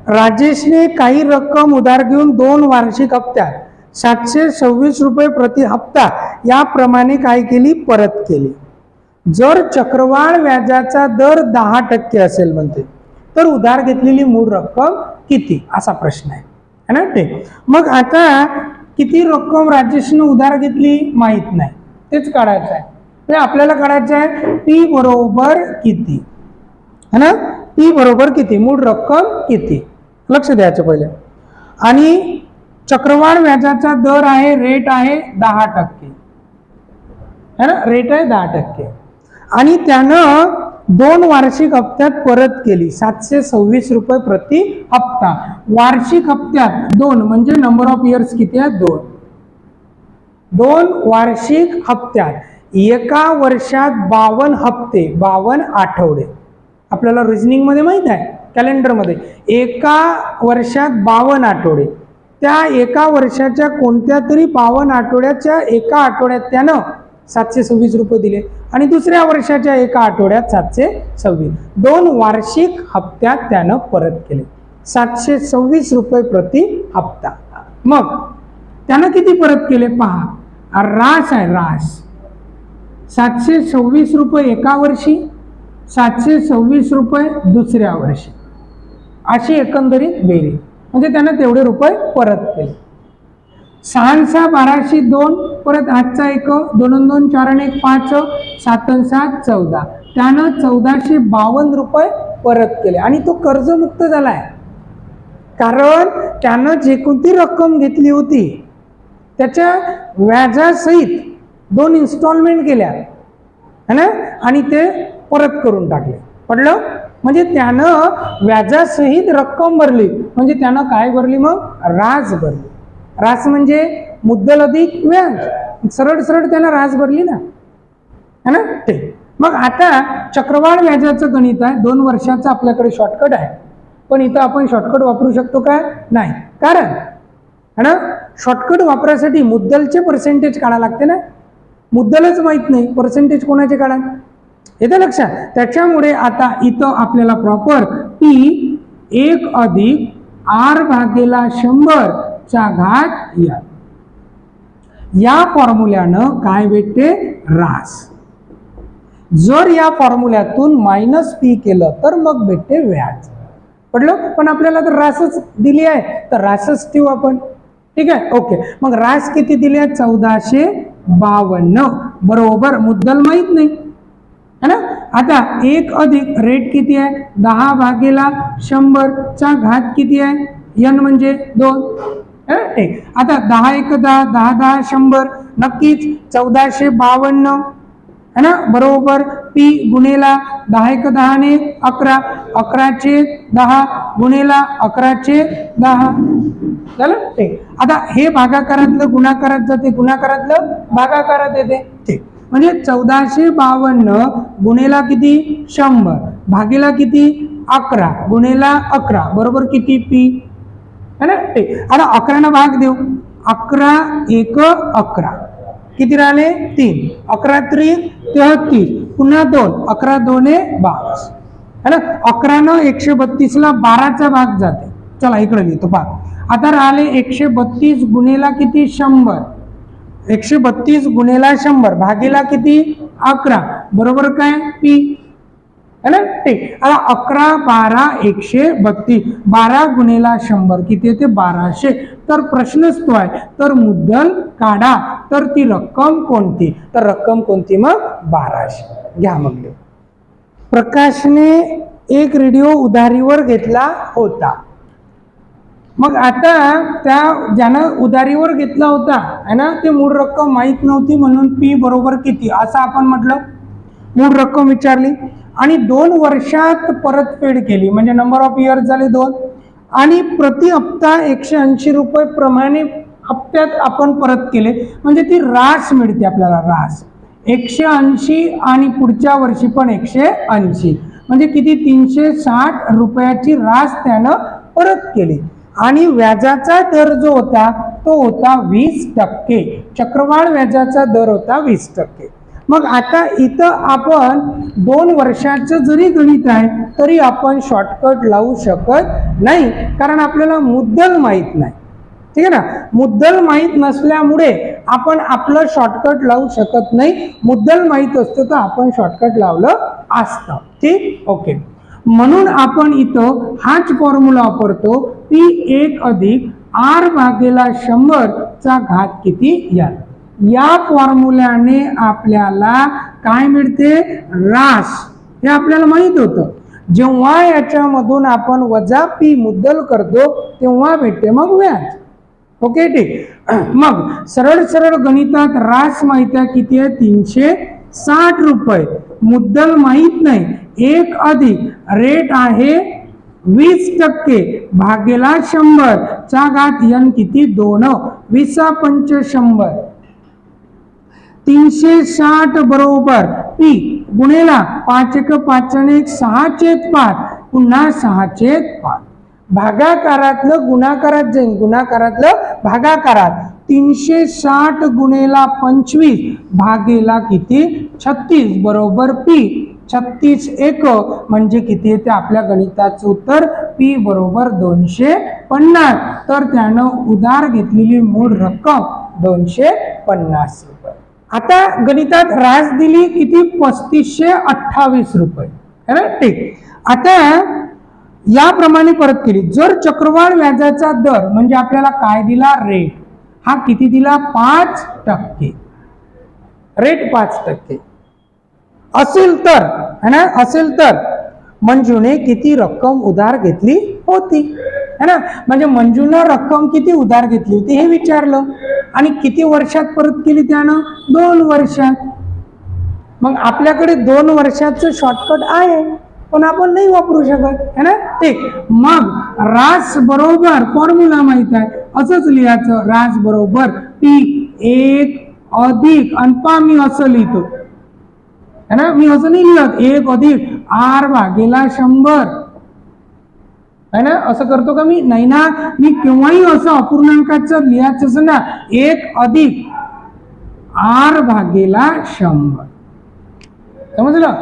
राजेशने काही रक्कम उधार घेऊन 2 वार्षिक हप्त्यात 726 रुपये प्रति हप्ता याप्रमाणे काय केली, परत केली. जर चक्रवाढ व्याजाचा दर 10% असेल म्हणते, तर उधार घेतलेली मूळ रक्कम किती, असा प्रश्न आहे ना. ठीक. मग आता किती रक्कम राजेशने उधार घेतली माहित नाही, तेच काढायचं आहे. ते आपल्याला काढायचं आहे पी बरोबर किती है ना, पी बरोबर किती, मूळ रक्कम किती, लक्ष द्यायचं पहिले. आणि चक्रवाढ व्याजाचा दर आहे, रेट आहे 10% है ना, रेट आहे 10%. आणि त्यानं 2 वार्षिक हप्त्यात परत केली 726 रुपये प्रति हप्ता. वार्षिक हप्त्यात 2 म्हणजे नंबर ऑफ इयर्स किती आहे, 2. 2 वार्षिक हप्त्यात एका वर्षात 52 हप्ते, 52 आठवडे. आपल्याला रिझनिंग मध्ये माहित आहे, कॅलेंडर मध्ये एका वर्षात 52 आठवडे. त्या एका वर्षाच्या कोणत्या तरी 52 आठवड्याच्या एका आठवड्यात त्यानं 726 रुपये दिले आणि दुसऱ्या वर्षाच्या एका आठवड्यात 726. 2 वार्षिक हप्त्यात त्यानं परत केले 726 रुपये प्रति हप्ता. मग त्यानं किती परत केले पहा, रास आहे, रास 726 रुपये एका वर्षी, 726 रुपये दुसऱ्या वर्षी, अशी एकंदरीत बेरीज, म्हणजे त्यानं तेवढे रुपये परत केले. 6 12 2 परत हातचा 1 2 2 4 1 5 7 7 14, त्यानं 1452 रुपये परत केले आणि तो कर्जमुक्त झालाय. कारण त्यानं जे कोणती रक्कम घेतली होती त्याच्या व्याजासहित 2 इन्स्टॉलमेंट केल्या है ना, आणि ते परत करून टाकले. पडलं, म्हणजे त्यानं व्याजासहित रक्कम भरली, म्हणजे त्यानं काय भरली, मग रास भरली. रास म्हणजे मुद्दल अधिक व्याज, सरळ सरळ त्यानं रास भरली ना है ना. ठीक. मग आता चक्रवाढ व्याजाचं गणित आहे, 2 वर्षाचं आपल्याकडे शॉर्टकट आहे, पण इथं आपण शॉर्टकट वापरू शकतो का, नाही. कारण है ना, शॉर्टकट वापरासाठी मुद्दलचे पर्सेंटेज काढायला लागते ना, मुद्दलच माहित नाही, पर्सेंटेज कोणाचे काढा, येतं लक्षात. त्याच्यामुळे आता इथं आपल्याला प्रॉपर पी 1 अधिक R भागेला 100 चा घात या फॉर्म्युल्यानं काय भेटते, रास. जर या फॉर्म्युल्यातून मायनस पी केलं तर मग भेटते व्याज. पडलं, पण आपल्याला तर रासच दिली आहे, तर रासच ठेवू आपण. ठीक आहे, ओके. मग रास किती दिली आहे, 1452 बरोबर, मुद्दल माहित नाही है ना. आता 1 अधिक रेट किती आहे, 10 भागेला 100 चा घात किती आहे, n म्हणजे 2. ठीक. आता 10 1 10 10 10 100, नक्कीच 1452 है ना, बरोबर पी गुणेला 10 1 10 ने 11, 11 चे 10 गुणेला 11 चे 10 झालं. ठीक. आता हे भागाकारातलं गुणाकारात जाते, गुणाकारातलं भागाकारात येते. ठीक. म्हणजे 1452 गुणेला किती, 100 भागेला किती, 11 गुणेला 11 बरोबर किती, पी है ना. ठीक. आता 11 ना भाग देऊ, 11 1 11 किती राहिले, 3, 11 3 33 पुन्हा 2, 11 2 22 है ना. 11 न 132 ला 12चा भाग जाते. चला इकडे लिहितो पहा. आता राहिले 132 गुणेला किती, 100, 132 गुणेला 100 भागेला किती, 11 बरोबर काय, पी है ना. ठीक. आता 11 12 132, 12 गुणेला 100 किती येते, 1200. तर प्रश्नच तो आहे, तर मुद्दल काढा, तर ती रक्कम कोणती, तर रक्कम कोणती, मग 1200. घ्या मग. प्रकाशने एक रेडिओ उधारीवर घेतला होता. मग आता त्या ज्यानं उधारीवर घेतला होता है ना, ते मूळ रक्कम माहित नव्हती, म्हणून पी बरोबर किती असं आपण म्हटलं. मूळ रक्कम विचारली आणि 2 वर्षात परतफेड केली, म्हणजे नंबर ऑफ इयर्स झाले 2, आणि प्रति हप्ता 180 रुपये प्रमाणे हप्त्यात आपण परत केले, म्हणजे ती रास मिळते आपल्याला. रास 180 आणि पुढच्या वर्षी पण 180, म्हणजे किती, 360 रुपयाची रास त्यानं परत केली. आणि व्याजाचा दर जो होता तो होता 20%. चक्रवाढ व्याजाचा दर होता 20%. मग आता इथं आपण 2 वर्षाचं जरी गणित आहे तरी आपण शॉर्टकट लावू शकत नाही, कारण आपल्याला मुद्दल माहीत नाही. ठीक आहे ना. मुद्दल माहीत नसल्यामुळे आपण आपलं शॉर्टकट लावू शकत नाही. मुद्दल माहीत असतं तर आपण शॉर्टकट लावलं असतं. ठीक, ओके. म्हणून आपण इथं हाच फॉर्म्युला वापरतो, P1 अधिक R भागेला 100 चा घात किती n. या फॉर्म्युल्याने आपल्याला काय मिळते, रास. हे आपल्याला माहित होतं. जेव्हा याच्यामधून आपण वजा P मुद्दल करतो तेव्हा भेटते मग व्याज. ओके, ठीक. मग सरळ सरळ गणितात रास माहिती आहे किती आहे, 360 रुपये. मुद्दल माहित नाही. 1 अधिक रेट आहे 20% भागेला 100 चा घात n किती, 2. 20 5 100. 360 बरोबर P गुणेला 5 1 5 1 6/5 पुन्हा 6/5. भागाकारातलं गुणाकारात जाईल, गुणाकारातलं भागाकारात. 360 गुणेला 25 भागेला किती, 36 बरोबर P. 36 1 म्हणजे किती येते आपल्या गणिताचं उत्तर, P बरोबर 250. तर त्यानं उधार घेतलेली मूळ रक्कम 250 रुपये. आता गणितात रास दिली किती, 3528 रुपये है ना. ठीक. आता याप्रमाणे परत केली. जर चक्रवाढ व्याजाचा दर म्हणजे आपल्याला काय दिला, रेट, हा किती दिला, 5%. रेट 5% असेल तर है ना, असेल तर मंजूने किती रक्कम उधार घेतली होती है ना. म्हणजे मंजूने रक्कम किती उधार घेतली होती हे विचारलं आणि किती वर्षात परत केली त्यानं, 2 वर्षात. मग आपल्याकडे 2 वर्षाचं शॉर्टकट आहे पण आपण नाही वापरू शकत है ना. ठीक. मग रास बरोबर फॉर्म्युला माहित आहे, असंच लिहायचं. रास बरोबर P1 अधिक, आणि मी असं लिहितो है ना, मी असं नाही लिहत, 1 अधिक R भागेला 100 है ना. असं करतो का मी, नाही ना. मी केव्हाही असं अपूर्णांकाचं लिहायचं असं ना, 1 अधिक R भागेला 100. समजलं.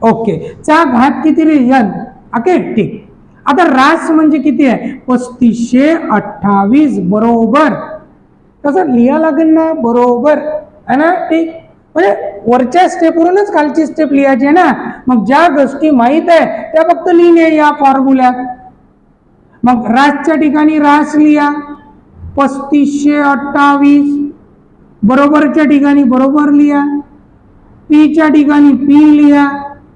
ओके. चा घात किती रे, n. ओके, ठीक. आता रास म्हणजे किती आहे, 3528 बरोबर. कसं लिहा लागेल ना, बरोबर है ना. ठीक. म्हणजे वरच्या स्टेपवरूनच खालची स्टेप लिहायची आहे ना. मग ज्या गोष्टी माहित आहे त्या फक्त लिहिणे या फॉर्म्युल्यात. मग रासच्या ठिकाणी रास लिहा, 3528. बरोबरच्या ठिकाणी बरोबर लिहा, पीच्या ठिकाणी P लिहा,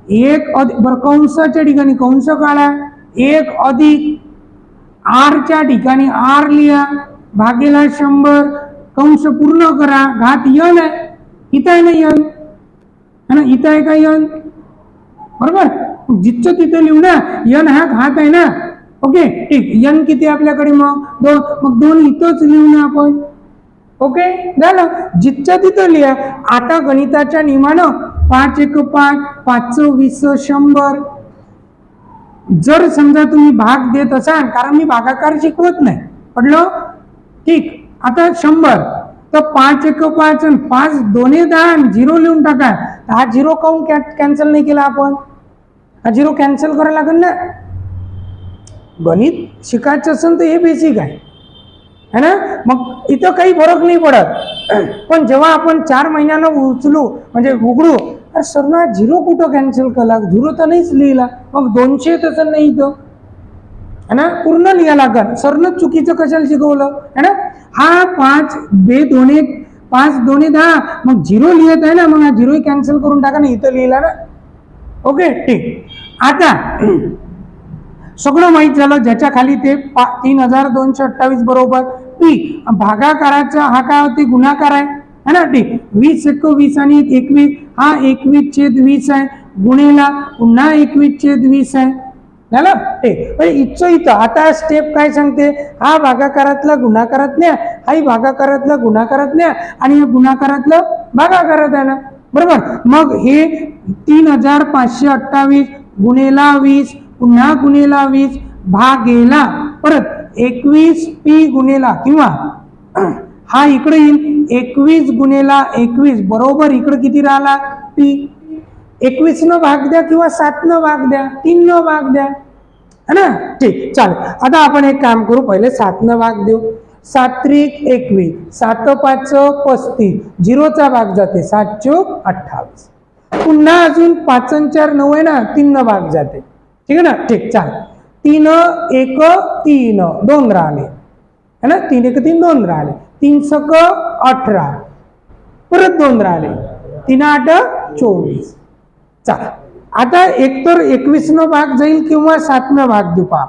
1 अधिक, बरं कंसाच्या ठिकाणी कंस काढा, 1 अधिक R च्या ठिकाणी R लिहा भागेला 100. कंस पूर्ण करा, घात n आहे. इथं आहे ना n है ना, इथं आहे का n, बरोबर. जिथं तिथं लिहू ना, n हा घात आहे ना. ओके, ठीक. n किती आपल्याकडे, मग 2. मग 2 इथंच लिहू ना आपण. ओके, झालं. जिथं तिथं लिहा. आता गणिताच्या नियमानं 5 1 5 5 20 100. जर समजा तुम्ही भाग देत असाल, कारण मी भागाकार शिकवत नाही, पडलं. ठीक. आता 100 तर 5 1 5 आणि 5 2 10 0 लिहून टाका. हा 0 काऊन कॅन्सल नाही केला आपण, हा 0 कॅन्सल करायला लागेल ना. गणित शिकायचं असेल तर हे बेसिक आहे है ना. मग इथं काही फरक नाही पडत. पण जेव्हा आपण 4 महिन्यानं उचलू म्हणजे उघडू, सर ना 0 कुठं कॅन्सल केला, 0 तर नाहीच लिहिला. मग 200 तसं नाही इथं है ना, पूर्ण लिहा लागल. सरनं चुकीचं कशाला शिकवलं है ना. हा 5 2 5 2 10, मग 0 लिहित आहे ना, मग हा 0 कॅन्सल करून टाका ना, इथं लिहिला ना. ओके, ठीक. आता सगळं माहित झालं. ज्याच्या खाली ते 3228 बरोबर P. भागाकाराचा हा काय होते, गुणाकार आहे है ना. ठीक. 20 1 20 आणि 1 21, हा 21/20 आहे गुणेला पुन्हा 21/20 आहे. झालं. ठीक. इथं आता स्टेप काय सांगते, हा भागाकारातला गुणाकारात न्या, हाही भागाकारातला गुणाकारात न्या, आणि हे गुणाकारातलं भागाकारात आहे ना, बरोबर. मग हे 3528 गुणेला 20 पुन्हा गुणेला 20 भागेला परत 21 P गुणेला, किंवा हा इकडे येईल 21 गुणेला 21 बरोबर इकडे किती राहिला पी. 21 न भाग द्या किंवा 7 न भाग द्या, 3 न भाग द्या, है ना. ठीक, चालेल. आता आपण एक काम करू, पहिले 7 न भाग देऊ. 7 त्रिक 21, 7 पाच 35, 0 चा भाग जाते, 7 चौक 28. पुन्हा अजून 5 आणि 4 9 आहे ना, 3 न भाग जाते. ठीक आहे ना. ठीक, चालेल. 3 1 3 2 राहिले, है ना. 3 1 3 2 राहिले, 3 सक 18, परत 2 राहिले, 3 8 24. चला आता एकतर 21 न भाग जाईल किंवा 7 न भाग देऊ. पहा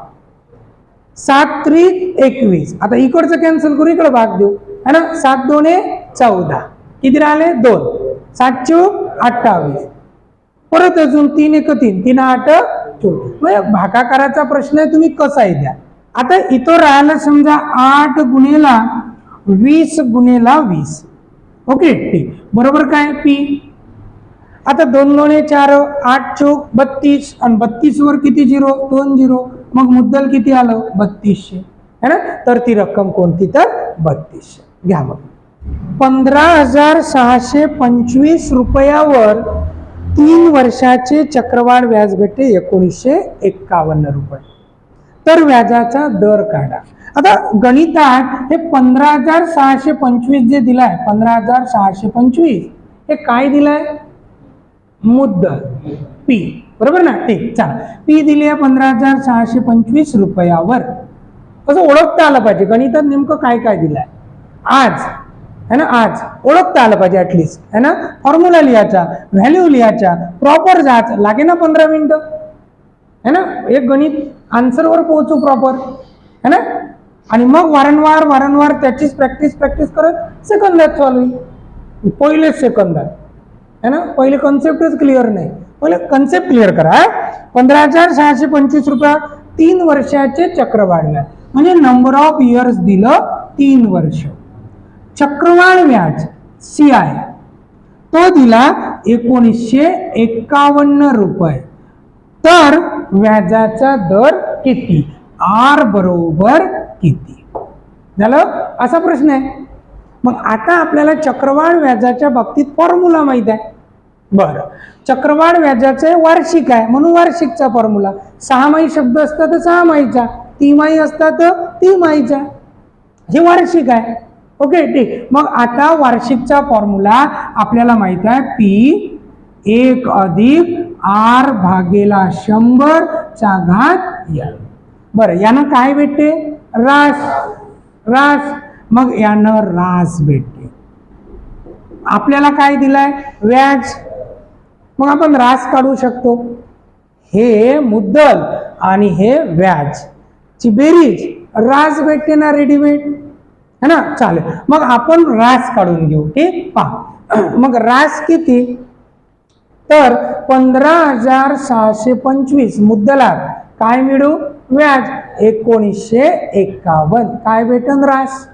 7 त्रिक 21, आता इकडचं कॅन्सल करू, इकडे भाग देऊ, है ना. 7 2 14, किती राहिले 2, 7 चौक 28, परत अजून 3 1 3, 3 8 24. भागाकाराचा प्रश्न आहे, तुम्ही कसाही द्या. आता इथं राहिलं समजा 8 गुणेला 20 गुणेला 20. ओके, ठीक, बरोबर काय पी. आता 2 2 4, 8 चौक 32, आणि 32 वर किती 0 2 0, मग मुद्दल किती आलं 3200, है ना. तर ती रक्कम कोणती, तर 3200. घ्या मग 15,625 रुपयावर 3 वर्षाचे चक्रवाढ व्याज भेटते 1951 रुपये. तर व्याजाचा दर काढा. आता गणितात हे 15,625 जे दिलाय, 15,625 हे काय दिलंय, मुद्दल पी, बरोबर ना. ठीक, चला पी दिली आहे 15,625 रुपयावर. असं ओळखता आलं पाहिजे गणितात नेमकं काय काय दिलंय आज, है ना. आज ओळखता आलं पाहिजे ऍटलिस्ट, है ना. फॉर्म्युला लिहायचा, व्हॅल्यू लिहायचा, प्रॉपर जायचं, लागे ना 15 मिनिटं, है ना. एक गणित आन्सरवर पोहोचू प्रॉपर, है ना. आणि मग वारंवार वारंवार त्याचीच प्रॅक्टिस करत सेकंदात सॉल्व होईल. पहिलेच सेकंदात, है ना. पहिले कन्सेप्टच क्लिअर नाही, पहिले कन्सेप्ट क्लिअर करा. 15,625 रुपये 3 वर्षाचे चक्रवाढ व्याज, म्हणजे नंबर ऑफ इयर्स दिलं 3 वर्ष. चक्रवाढ व्याज CI तो दिला 1951 रुपये. तर व्याजाचा दर किती, R बरोबर किती झालं, असा प्रश्न आहे. मग आता आपल्याला चक्रवाढ व्याजाच्या बाबतीत फॉर्म्युला माहित आहे. बरं, चक्रवाढ व्याजाचे वार्षिक आहे म्हणून वार्षिकचा फॉर्म्युला. 6माही शब्द असतात तर 6माहीचा, तिमाही असतात तर तिमाहीचा, हे वार्षिक आहे. ओके, ठीक. मग आता वार्षिकचा फॉर्म्युला आपल्याला माहित आहे, P 1 अधिक R भागेला 100 चा घात L. बरं, यानं काय भेटते, रास. मग यानं रास भेटते. आपल्याला काय दिलाय, व्याज. मग आपण रास काढू शकतो. हे मुद्दल आणि हे व्याज ची बेरीज रास भेटते ना, रेडीमेड, है ना. चालेल, मग आपण रास काढून घेऊ. ठीक, पहा मग रास किती, तर 15,625 मुद्दलात काय मिळू, व्याज 1951. काय भेटन, रास,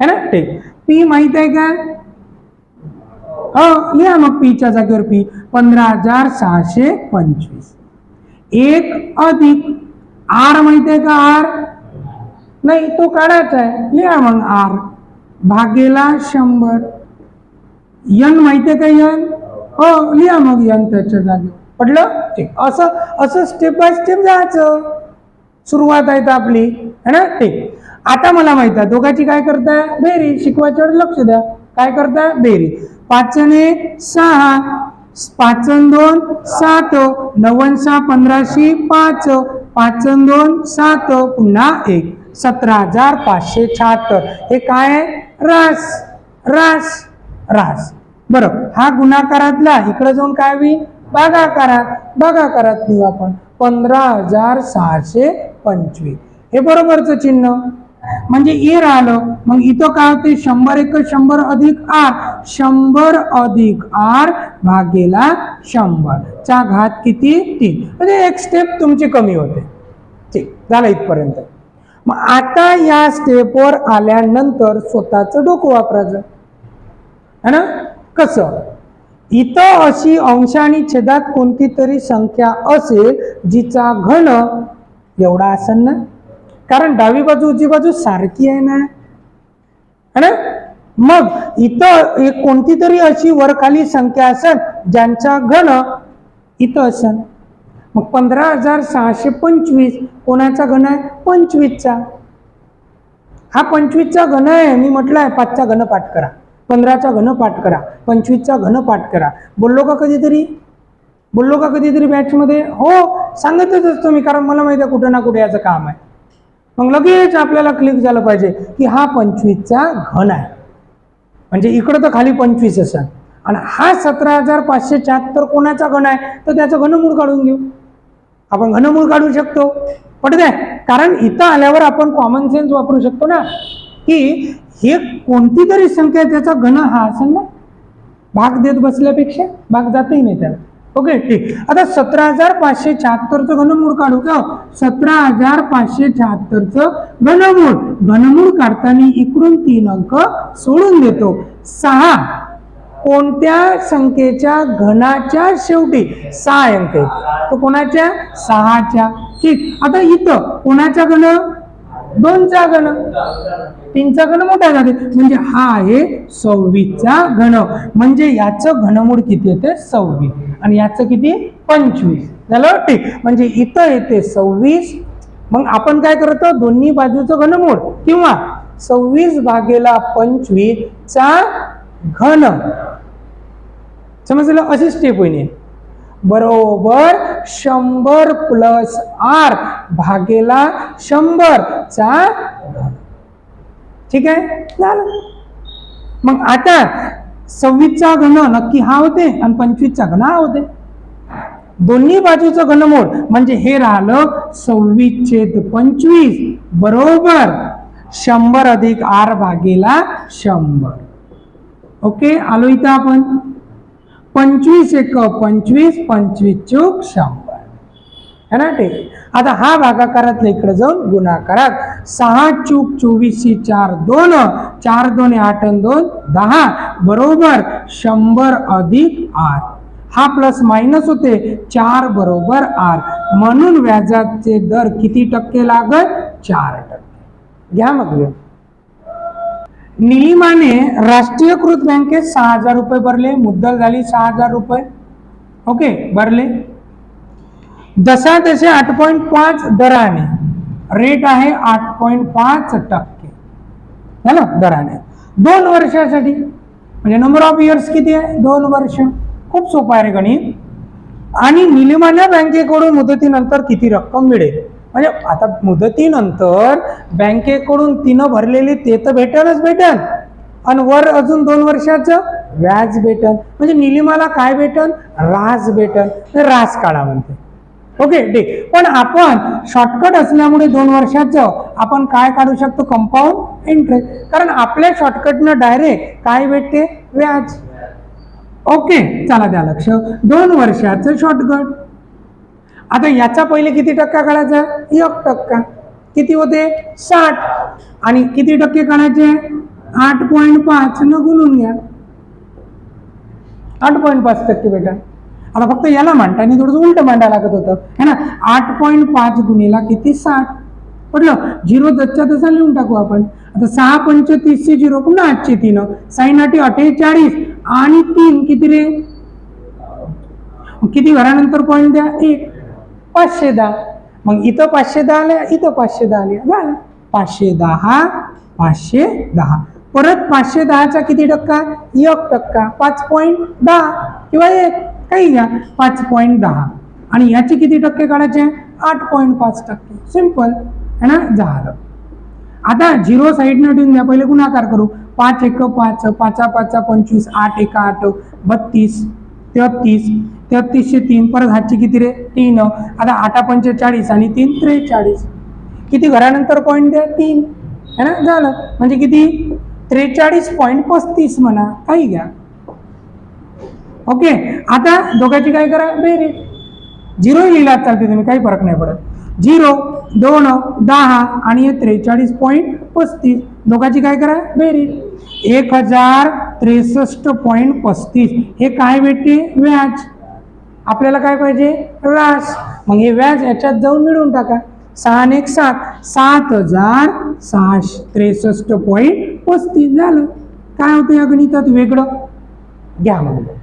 है ना. ठीक, पी माहित आहे का, लिहा मग पीच्या जागेवर पी 15,625. 1 अधिक R माहित आहे का, R नाही, तो काढायचा आहे, लिहा मग R भागेला 100. N माहित आहे का, N, हो लिहा मग N त्याच्या जागेवर. पडलं, ठीक. असं स्टेप बाय स्टेप जायचं. सुरुवात आहे आपली, है ना. ठीक, आता मला माहित आहे दोघांची काय करताय, बेरीज. शिकवायच्यावर लक्ष द्या, काय करताय, बेरीज. 5 आणि 1 6, 5 आणि 2 7, 9 आणि 6 1500 5, 5 आणि 2 7, पुन्हा 1 17,576. हे काय आहे, रास. बरं, हा गुणाकारातला, इकडे जाऊन काय होईल, भागाकारात लिहू आपण 15,625. हे बरोबरचं चिन्ह, म्हणजे ए राहिलं. मग इथं काय होते, 100 1 100 अधिक R, 100 अधिक R भागेला 100 चा घात किती, 3. म्हणजे एक स्टेप तुमची कमी होते. ठीक, झालं इथपर्यंत. मग आता या स्टेपवर आल्यानंतर स्वतःचं डोकं वापरायचं, है ना. कसं, इथं अशी अंश आणि छेदात कोणती तरी संख्या असेल जिचा घन एवढा असेल ना, कारण डावी बाजू उजवी बाजू सारखी आहे ना, है ना. मग इथं एक कोणती तरी अशी वरखाली संख्या असेल ज्यांचा घन इथं असेल. मग 15,625 कोणाचा घन आहे? 25चा. हा 25चा घन आहे. मी म्हटलंय 5चा घन पाठ करा, 15चा घन पाठ करा, 25चा घन पाठ करा. बोललो का कधीतरी बॅच मध्ये? हो, सांगतच असतो मी, कारण मला माहिती आहे कुठं ना कुठे याचं काम आहे. मग लगेच आपल्याला क्लिक झालं पाहिजे की हा 25चा घन आहे, म्हणजे इकडं तर खाली 25 असेल. आणि हा 17,574 कोणाचा घन आहे? तर त्याचं घनमूळ काढून घेऊ. आपण घनमूळ काढू शकतो. पटत आहे? कारण इथं आल्यावर आपण कॉमन सेन्स वापरू शकतो ना, की हे कोणती तरी संख्या त्याचा घन हा असेल ना. भाग देत बसल्यापेक्षा भाग जातही नाही त्याला. ओके, ठीक. आता 17,574चं घनमूळ काढू का? 17,574चं घनमूळ काढताना इकडून 3 अंक सोडून देतो. 6 कोणत्या संख्येच्या घनाच्या शेवटी? 6 अंक आहेत. तो कोणाच्या? 6च्या. ठीक. आता इथं कोणाचा घन? 2चा घन. 3चा घन मोठा झाले, म्हणजे हा आहे 26चा घन. म्हणजे याचं घनमूळ किती येते? 26. आणि याचं किती? 25 झालं. ठीक. म्हणजे इथं येते 26. मग आपण काय करतो? दोन्ही बाजूचं घनमूळ किंवा 26/25 चा घन. समजलं? अशी स्टेप होईल. बरोबर 100 प्लस r भागेला 100 चा घन. ठीक आहे, झालं. मग आता 26चा घन नक्की हा होते आणि 25चा घन हा होते. दोन्ही बाजूचं घनमूळ म्हणजे हे राहिलं 26/25 बरोबर 100 अधिक r भागेला 100. ओके, आलो इथं आपण. 25 एक 25, 25 चूक 100 है ना. ठीक. आता हा भागाकारातला इकडे जाऊन गुणाकारात. 6 चूक 24 4 2, 4 2 8 2 10 बरोबर 100 अधिक r. हा प्लस मायनस होते 4 बरोबर r. म्हणून व्याजाचे दर किती टक्के लागत? 4%. घ्या मग. निलिमाने राष्ट्रीयकृत बँकेत 6,000 रुपये भरले. मुद्दल झाली 6,000 रुपये. ओके, भरले. जसा तसे 8.5 दराने. रेट आहे 8.5% ना दराने. 2 वर्षासाठी म्हणजे नंबर ऑफ इयर्स किती आहे? 2 वर्ष. खूप सोपं आहे रे गणित. आणि निलिमाने बँकेकडून मुदतीनंतर किती रक्कम मिळेल? म्हणजे आता मुदतीनंतर बँकेकडून तिनं भरलेली ते तर भेटेल आणि वर अजून 2 वर्षाचं व्याज भेटेल. म्हणजे निलिमाला काय भेटेल? रास भेटेल. रास काढा म्हणते. ओके, ठीक. पण आपण शॉर्टकट असल्यामुळे 2 वर्षाचं आपण काय काढू शकतो? Compound interest. कारण आपल्या शॉर्टकटनं डायरेक्ट काय भेटते? व्याज. ओके, चला द्या लक्ष. 2 वर्षाचं शॉर्टकट. आता याचा पहिले किती टक्का काढायचा? 1%. किती होते? 60. आणि किती टक्के काढायचे? 8.5 न गुणून घ्या. 8.5% बेटा. आता फक्त याला मांडताना थोडंसं उलट मांडायला लागत होतं है ना. 8.5 गुणिला किती? 60. पडलं? 0 जसच्या तसा लिहून टाकू आपण. आता 6 पंच 30 0 पुन्हा 8चे 3 साइन 8 48 आणि 3 किती रे? किती घरानंतर पॉईंट द्या? 1. 510. मग इथं 510 आले, इथं 510 आले. झालं 510 510. परत 510चा किती टक्का? 1%. 5.10 किंवा 1 काही घ्या. 5.10. आणि याचे किती टक्के काढायचे? 8.5%. सिंपल है ना. झालं. आता 0 साईडनं ठेवून द्या. पहिले गुणाकार करू. 5 1 5, 5 5 25, 8 1 8 32, 33, 33 3 परत हातची किती रे? 3. आता 8 पंच 40 आणि 3 43. किती घरानंतर पॉईंट द्या? 3 है ना. झालं. म्हणजे किती? 43.35 म्हणा, काही घ्या. ओके, आता दोघांची काय करा? बेरीज. 0 लिहिला चालते तुम्ही, काही फरक नाही पडत. 0 2 10 आणि 43.35. दोघांची काय करा? बेरीज. 1063.35. हे काय भेटते? व्याज. आपल्याला काय पाहिजे? रास. मग हे व्याज याच्यात जाऊन मिळवून टाका. 6 1 7 7,663.35 झालं. काय होतं या गणितात वेगळं? घ्या मग.